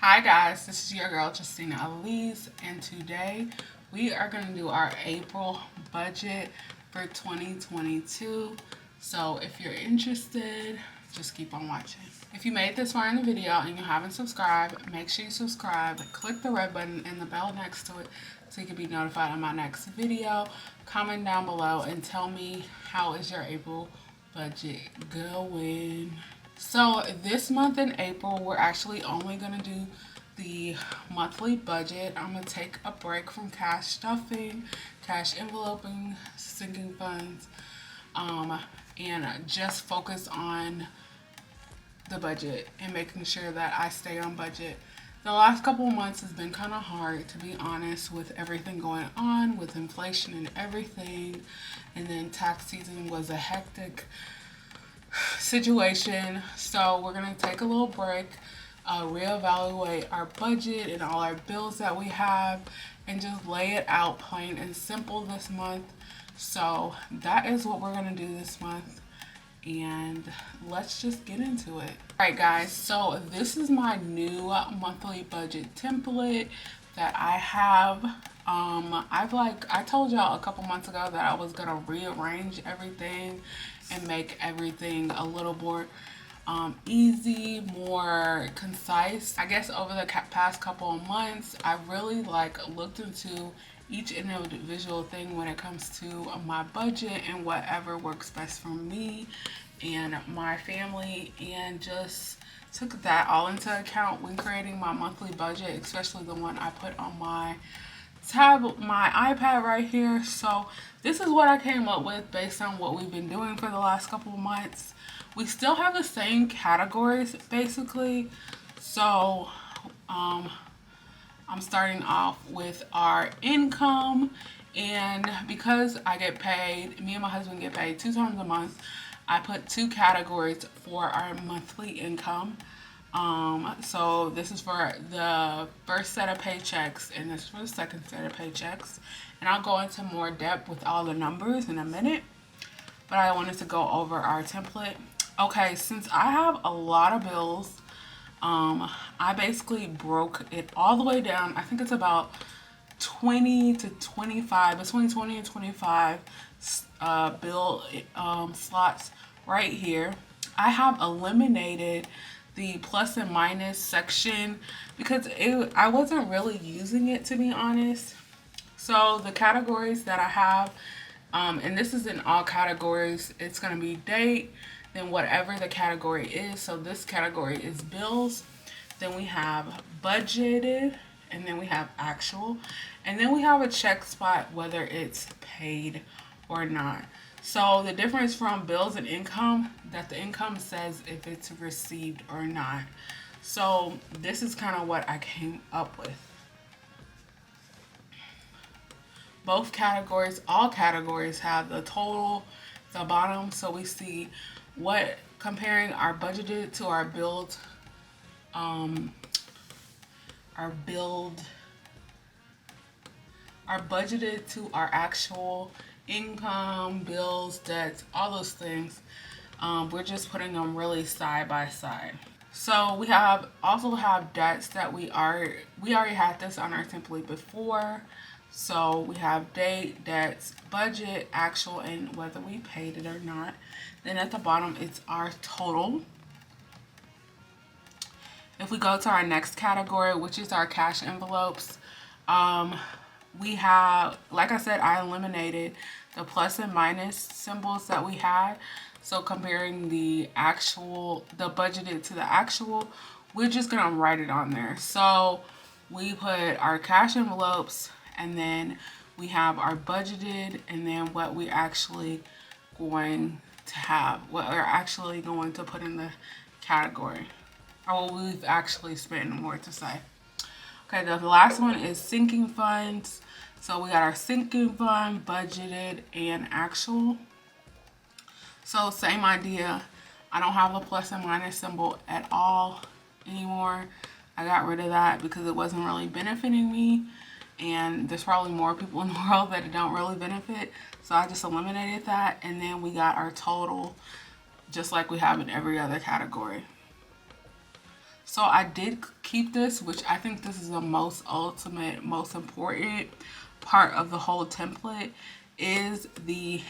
Hi guys, this is your girl Justina Elise, and today we are going to do our April budget for 2022. So if you're interested, just keep on watching. If you made this far in the video and you haven't subscribed, make sure you subscribe, click the red button and the bell next to it so you can be notified of my next video. Comment down below and tell me, how is your April budget going? So this month in April, we're actually only going to do the monthly budget. I'm going to take a break from cash stuffing, cash enveloping, sinking funds, and just focus on the budget and making sure that I stay on budget. The last couple of months has been kind of hard, to be honest, with everything going on, with inflation and everything. And then tax season was a hectic situation. So we're going to take a little break, reevaluate our budget and all our bills that we have, and just lay it out plain and simple this month. So that is what we're going to do this month. And let's just get into it. Alright guys, so this is my new monthly budget template that I have. I told y'all a couple months ago that I was gonna rearrange everything and make everything a little more easy, more concise. I guess over the past couple of months, I really looked into each individual thing when it comes to my budget and whatever works best for me and my family, and just took that all into account when creating my monthly budget, especially the one I put on my iPad right here. So this is what I came up with based on what we've been doing for the last couple of months. We still have the same categories basically. So I'm starting off with our income, and because I get paid, me and my husband get paid 2 times a month, I put 2 categories for our monthly income. So this is for the first set of paychecks and this is for the second set of paychecks. And I'll go into more depth with all the numbers in a minute, but I wanted to go over our template. Okay, since I have a lot of bills, I basically broke it all the way down. I think it's about 20 to 25, between 20 and 25 bill slots right here. I have eliminated the plus and minus section because I wasn't really using it, to be honest. So the categories that I have, and this is in all categories, it's going to be date, then whatever the category is. So this category is bills, then we have budgeted, and then we have actual, and then we have a check spot whether it's paid or not. So the difference from bills and income, that the income says if it's received or not. So this is kind of what I came up with. Both categories, all categories have the total at the bottom, so we see what, comparing our budgeted to our billed, our budgeted to our actual income, bills, debts, all those things. We're just putting them really side by side. So we also have debts that we already had this on our template before. So we have date, debts, budget, actual, and whether we paid it or not. Then at the bottom, it's our total. If we go to our next category, which is our cash envelopes, we have, like I said, I eliminated the plus and minus symbols that we had. So comparing the budgeted to the actual, we're just gonna write it on there. So we put our cash envelopes, and then we have our budgeted, and then what we actually going to have, what we're actually going to put in the category, or what we've actually spent, more to say. Okay, the last one is sinking funds. So we got our sinking fund, budgeted, and actual. So same idea. I don't have a plus and minus symbol at all anymore. I got rid of that because it wasn't really benefiting me. And there's probably more people in the world that it don't really benefit. So I just eliminated that. And then we got our total, just like we have in every other category. So I did keep this, which I think this is the most ultimate, most important part of the whole template is the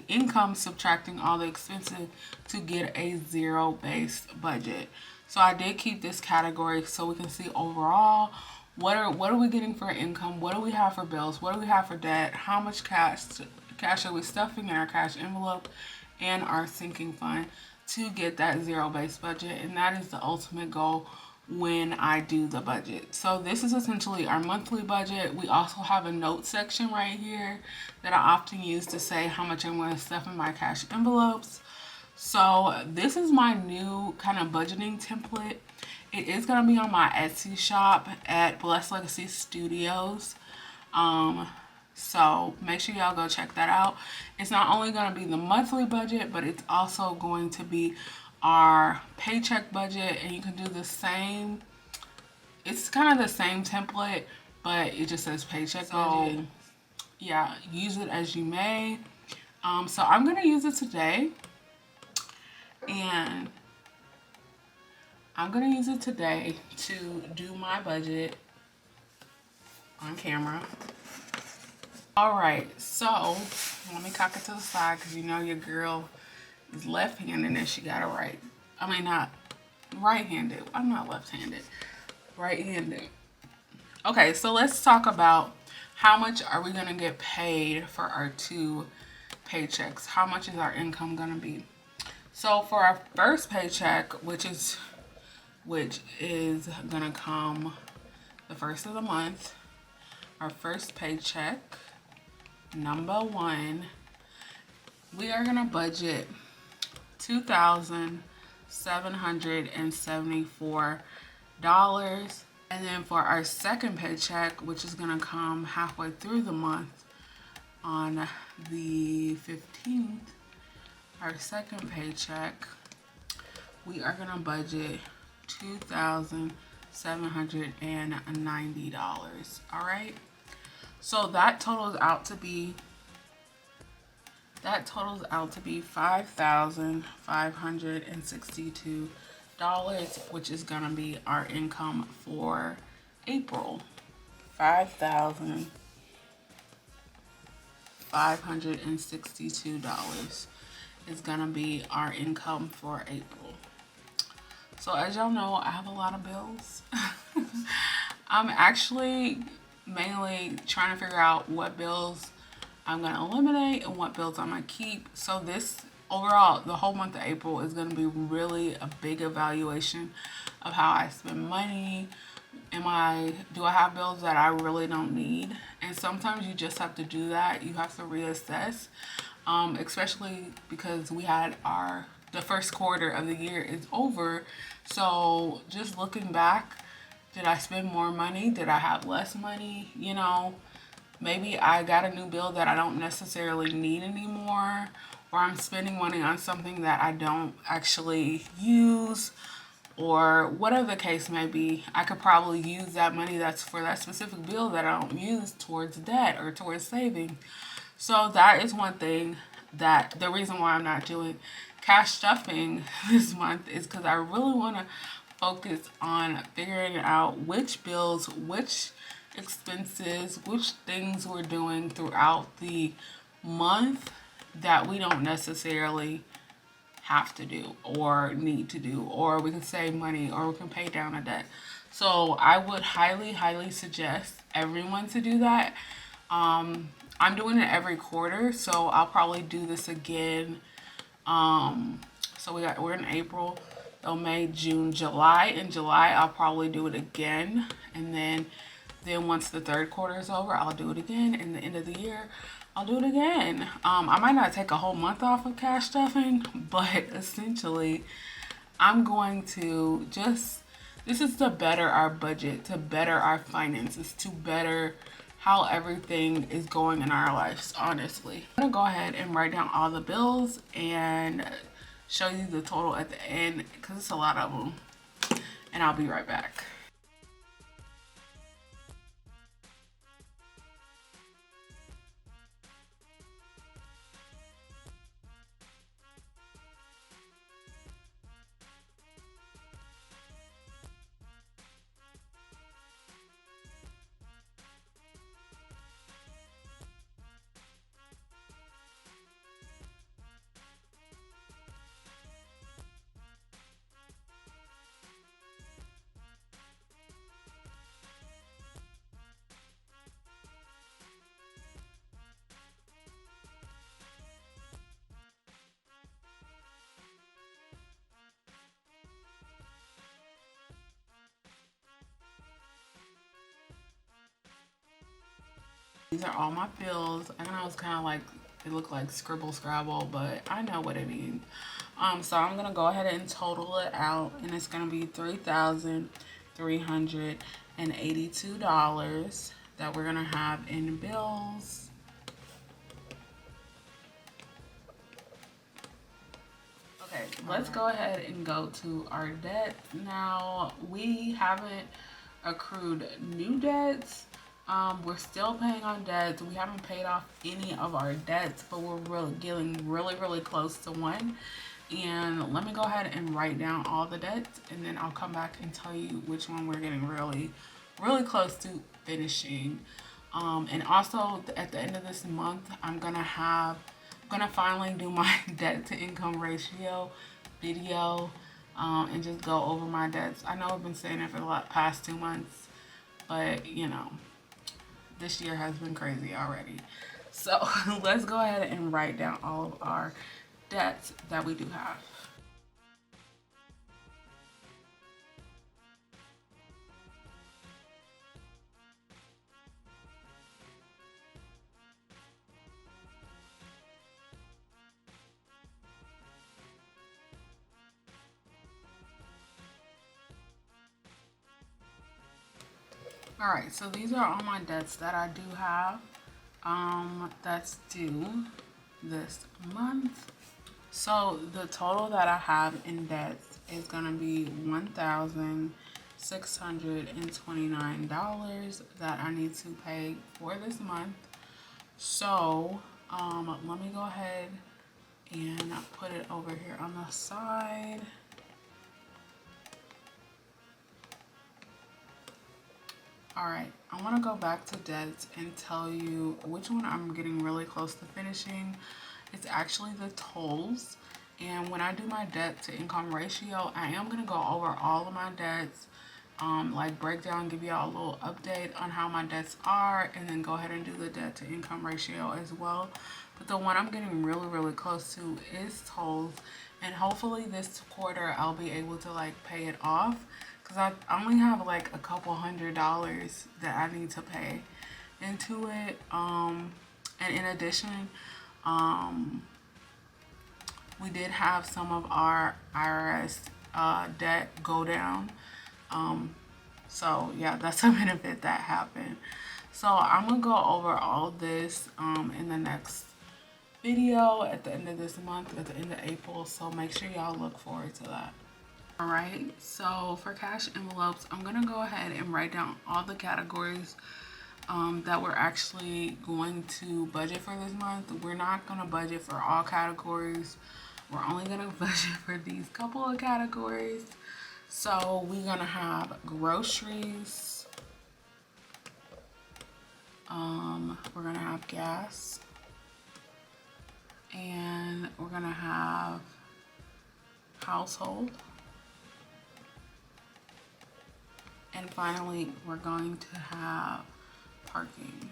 income subtracting all the expenses to get a zero-based budget. So I did keep this category so we can see overall what are we getting for income, what do we have for bills, what do we have for debt, how much cash are we stuffing in our cash envelope and our sinking fund to get that zero-based budget. And that is the ultimate goal when I do the budget. So this is essentially our monthly budget. We also have a note section right here that I often use to say how much I'm going to stuff in my cash envelopes. So this is my new kind of budgeting template. It is going to be on my Etsy shop at Blessed Legacy Studios. So make sure y'all go check that out. It's not only going to be the monthly budget, but it's also going to be our paycheck budget, and you can do the same. It's kind of the same template, but it just says paycheck budget. Yeah, use it as you may. So I'm going to use it today, and I'm going to use it today to do my budget on camera. All right, so let me cock it to the side because you know your girl is left-handed and she got it right. I mean, not right-handed. I'm not left-handed. Right-handed. Okay, so let's talk about how much are we going to get paid for our 2 paychecks. How much is our income going to be? So for our first paycheck, which is going to come the first of the month, our first paycheck, number 1, we are going to budget $2,774. And then for our second paycheck, which is going to come halfway through the month on the 15th, our second paycheck, we are going to budget $2,790. All right. So that totals out to be $5,562, which is gonna be our income for April. $5,562 is gonna be our income for April. So as y'all know, I have a lot of bills. I'm actually mainly trying to figure out what bills I'm going to eliminate and what bills I'm going to keep. So this overall, the whole month of April is going to be really a big evaluation of how I spend money. Do I have bills that I really don't need? And sometimes you just have to do that. You have to reassess, especially because we had the first quarter of the year is over. So just looking back, did I spend more money? Did I have less money? You know, maybe I got a new bill that I don't necessarily need anymore, or I'm spending money on something that I don't actually use, or whatever the case may be. I could probably use that money that's for that specific bill that I don't use towards debt or towards saving. So that is one thing that the reason why I'm not doing cash stuffing this month is because I really want to focus on figuring out which bills, which expenses, which things we're doing throughout the month that we don't necessarily have to do or need to do, or we can save money, or we can pay down a debt. So I would highly suggest everyone to do that. I'm doing it every quarter, so I'll probably do this again. So we're in April, so May, June, July. In July, I'll probably do it again, and then once the third quarter is over, I'll do it again. And the end of the year, I'll do it again. I might not take a whole month off of cash stuffing, but essentially, I'm going to this is to better our budget, to better our finances, to better how everything is going in our lives, honestly. I'm gonna go ahead and write down all the bills and show you the total at the end because it's a lot of them, and I'll be right back. These are all my bills. I know it's kind of like, it looked like scribble scrabble, but I know what it means. So I'm gonna go ahead and total it out, and it's gonna be $3,382 that we're gonna have in bills. Okay, let's go ahead and go to our debt. Now, we haven't accrued new debts. We're still paying on debts. We haven't paid off any of our debts, but we're really getting really close to one. And let me go ahead and write down all the debts, and then I'll come back and tell you which one we're getting really close to finishing. And also at the end of this month, I'm gonna finally do my debt to income ratio video, and just go over my debts. I know I've been saying it for the past 2 months, but you know, this year has been crazy already. So let's go ahead and write down all of our debts that we do have. All right, so these are all my debts that I do have, that's due this month. So the total that I have in debts is gonna be $1,629 that I need to pay for this month. So let me go ahead and put it over here on the side. All right, I want to go back to debts and tell you which one I'm getting really close to finishing. It's actually the tolls. And when I do my debt to income ratio, I am going to go over all of my debts, like break down, give you all a little update on how my debts are, and then go ahead and do the debt to income ratio as well. But the one I'm getting really close to is tolls. And hopefully this quarter I'll be able to like pay it off, because I only have like a couple $100s that I need to pay into it. And in addition, we did have some of our IRS debt go down. So yeah, that's a benefit that happened. So I'm gonna go over all this in the next video at the end of this month, at the end of April. So make sure y'all look forward to that. All right, so for cash envelopes, I'm gonna go ahead and write down all the categories that we're actually going to budget for this month. We're not gonna budget for all categories. We're only gonna budget for these couple of categories. So we're gonna have groceries. We're gonna have gas. And we're gonna have household. And finally, we're going to have parking.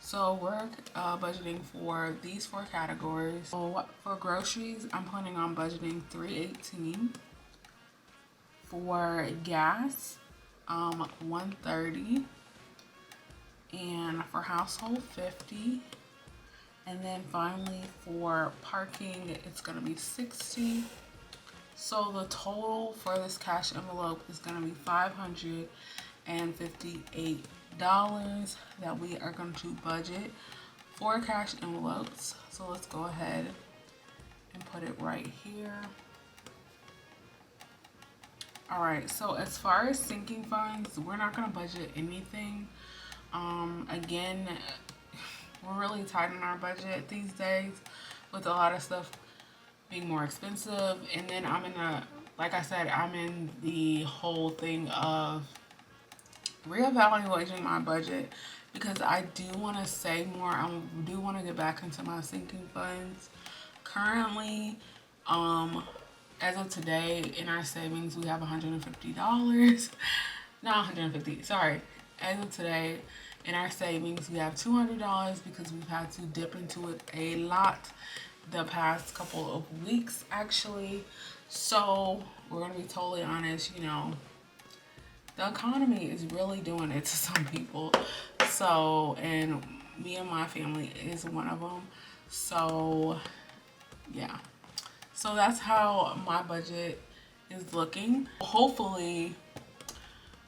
So we're budgeting for these 4 categories. So for groceries, I'm planning on budgeting $318. For gas, $130. And for household, $50. And then finally for parking, it's gonna be $60. So the total for this cash envelope is going to be $558 that we are going to budget for cash envelopes. So let's go ahead and put it right here. All right, so as far as sinking funds, we're not going to budget anything. Again, we're really tight on our budget these days with a lot of stuff being more expensive. And then like I said, I'm in the whole thing of reevaluating my budget, because I do want to save more. I do want to get back into my sinking funds. Currently, as of today, in our savings, we have $150. Not 150, sorry. As of today, in our savings, we have $200 because we've had to dip into it a lot the past couple of weeks, actually. So we're gonna be totally honest, you know, the economy is really doing it to some people. So, and me and my family is one of them. So, yeah. So that's how my budget is looking. Hopefully,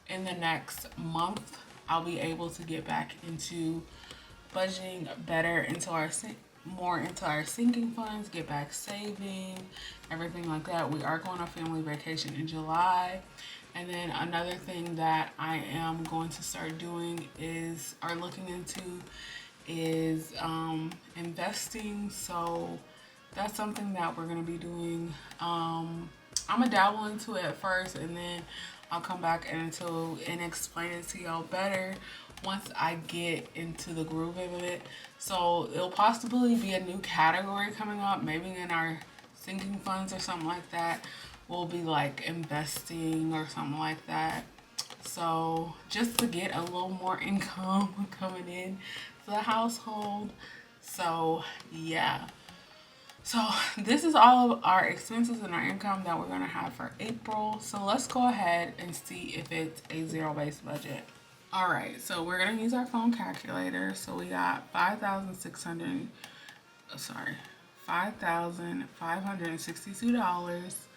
in the next month, I'll be able to get back into budgeting better into our more into our sinking funds, get back saving, everything like that. We are going on family vacation in July. And then another thing that I am going to start doing is, or looking into, is investing. So that's something that we're going to be doing. I'm going to dabble into it at first, and then I'll come back and explain it to y'all better once I get into the groove of it. So it'll possibly be a new category coming up, maybe in our sinking funds or something like that. We'll be like investing or something like that. So just to get a little more income coming in to the household. So yeah. So this is all of our expenses and our income that we're gonna have for April. So let's go ahead and see if it's a zero-based budget. All right, so we're gonna use our phone calculator. So we got $5,562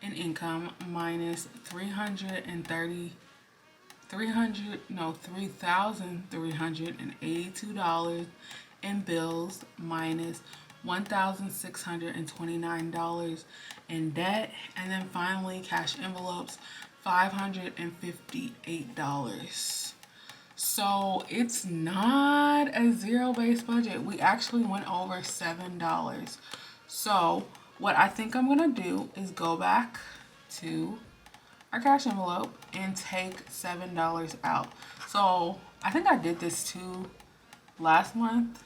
in income minus $3,382 in bills minus $1,629 in debt, and then finally cash envelopes $558. So it's not a zero-based budget. We actually went over $7. So what I think I'm gonna do is go back to our cash envelope and take $7 out. So I think I did this too last month.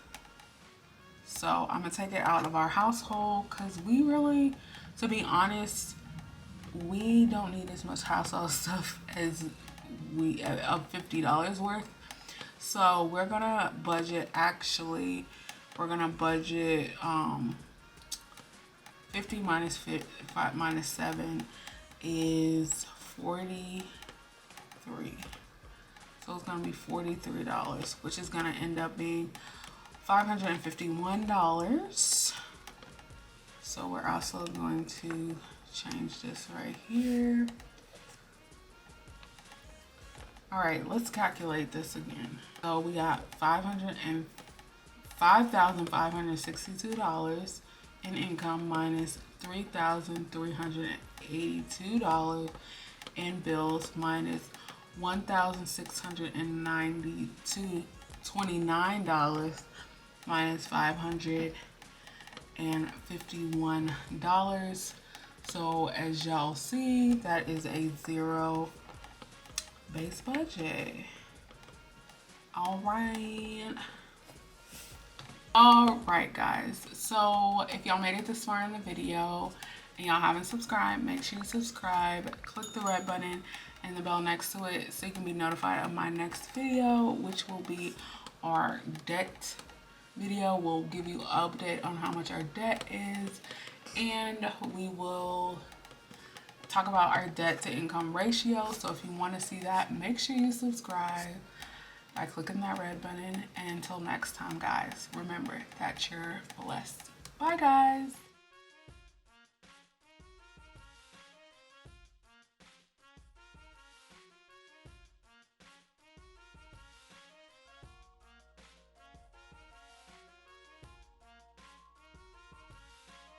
So I'm gonna take it out of our household because we really, to be honest, we don't need as much household stuff as we of $50 worth. So we're gonna budget, actually we're gonna budget 50 minus 5 minus 7 is 43. So it's gonna be $43, which is gonna end up being $551. So we're also going to change this right here. All right, let's calculate this again. So we got $5,562 in income minus $3,382 in bills minus $1,629 minus $551. So as y'all see, that is a zero base budget. All right guys, so if y'all made it this far in the video and y'all haven't subscribed, make sure you subscribe, click the red button and the bell next to it so you can be notified of my next video, which will be our debt video. We'll give you an update on how much our debt is, and we will talk about our debt to income ratio. So if you want to see that, make sure you subscribe by clicking that red button. And until next time guys, remember that you're blessed. Bye guys.